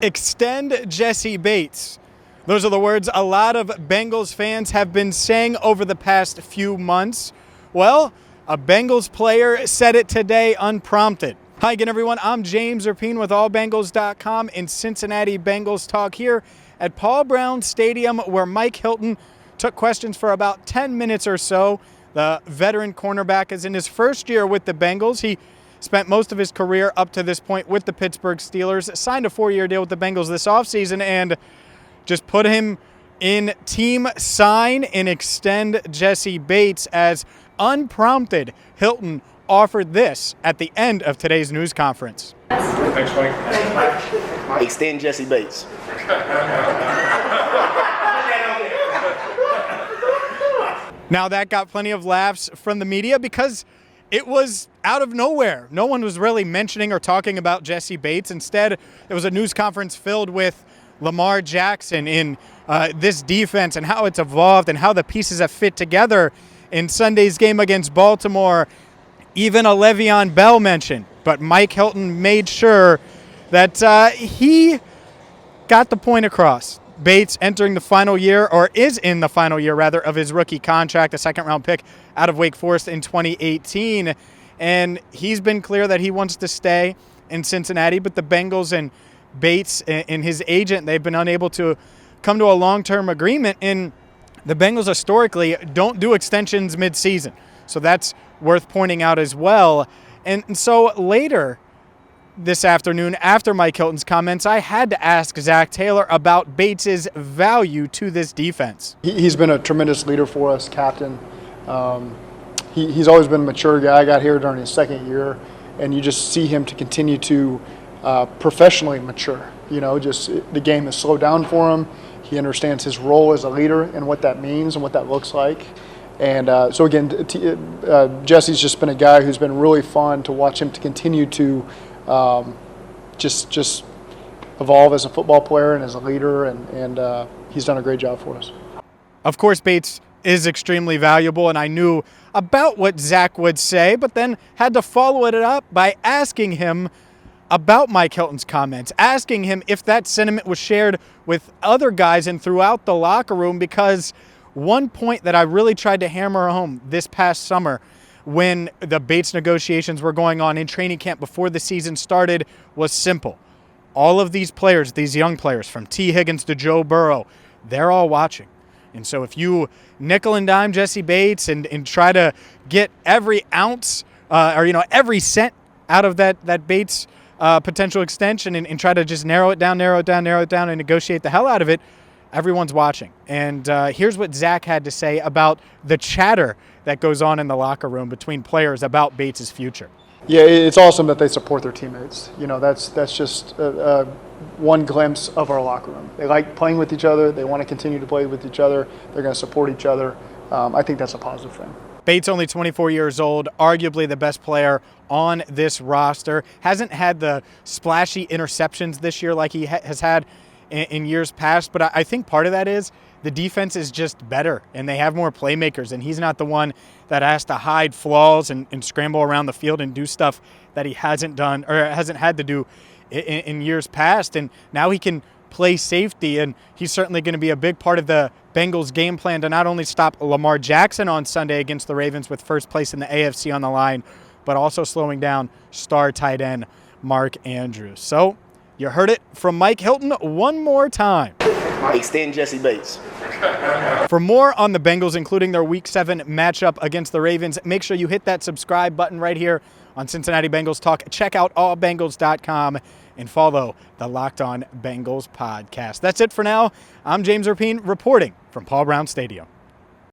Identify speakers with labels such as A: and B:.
A: Extend Jessie Bates. Those are the words a lot of Bengals fans have been saying over the past few months. Well, a Bengals player said it today unprompted. Hi again, everyone. I'm James Rapien with allbengals.com in Cincinnati Bengals talk here at Paul Brown Stadium, where Mike Hilton took questions for about 10 minutes or so. The veteran cornerback is in his first year with the Bengals. He spent most of his career up to this point with the Pittsburgh Steelers, signed a 4-year deal with the Bengals this offseason, and just put him in team sign and extend Jessie Bates as unprompted. Hilton offered this at the end of today's news conference.
B: Thanks, Mike.
C: Extend Jessie Bates.
A: Now that got plenty of laughs from the media because it was out of nowhere. No one was really mentioning or talking about Jessie Bates. Instead, it was a news conference filled with Lamar Jackson in this defense and how it's evolved and how the pieces have fit together in Sunday's game against Baltimore. Even a Le'Veon Bell mention. But Mike Hilton made sure that he got the point across. Bates entering the final year, or is in the final year rather, of his rookie contract, a second-round pick out of Wake Forest in 2018. And he's been clear that he wants to stay in Cincinnati, but the Bengals and Bates and his agent, they've been unable to come to a long-term agreement. And the Bengals historically don't do extensions mid-season. So that's worth pointing out as well. And so later this afternoon, after Mike Hilton's comments, I had to ask Zac Taylor about Bates' value to this defense.
D: He's been a tremendous leader for us, captain. He's always been a mature guy. I got here during his second year, and you just see him to continue to professionally mature. You know, just the game has slowed down for him. He understands his role as a leader and what that means and what that looks like. And so again, Jesse's just been a guy who's been really fun to watch him to continue to just evolve as a football player and as a leader, and he's done a great job for us.
A: Of course, Bates is extremely valuable, and I knew about what Zac would say, but then had to follow it up by asking him about Mike Hilton's comments, asking him if that sentiment was shared with other guys and throughout the locker room, because one point that I really tried to hammer home this past summer when the Bates negotiations were going on in training camp before the season started was simple. All of these players, these young players, from T. Higgins to Joe Burrow, they're all watching. And so if you nickel and dime Jessie Bates and try to get every ounce every cent out of that Bates potential extension and try to just narrow it down and negotiate the hell out of it, everyone's watching. And here's what Zac had to say about the chatter that goes on in the locker room between players about Bates' future.
D: Yeah, it's awesome that they support their teammates. You know, that's just one glimpse of our locker room. They like playing with each other. They want to continue to play with each other. They're going to support each other. I think that's a positive thing.
A: Bates, only 24 years old, arguably the best player on this roster. Hasn't had the splashy interceptions this year like he has had in years past, but I think part of that is the defense is just better and they have more playmakers, and he's not the one that has to hide flaws and scramble around the field and do stuff that he hasn't done or hasn't had to do in years past. And now he can play safety, and he's certainly going to be a big part of the Bengals game plan to not only stop Lamar Jackson on Sunday against the Ravens with first place in the AFC on the line, but also slowing down star tight end Mark Andrews. So you heard it from Mike Hilton one more time.
C: Extend Jessie Bates.
A: For more on the Bengals, including their Week 7 matchup against the Ravens, make sure you hit that subscribe button right here on Cincinnati Bengals Talk. Check out allbengals.com and follow the Locked On Bengals podcast. That's it for now. I'm James Rapien reporting from Paul Brown Stadium.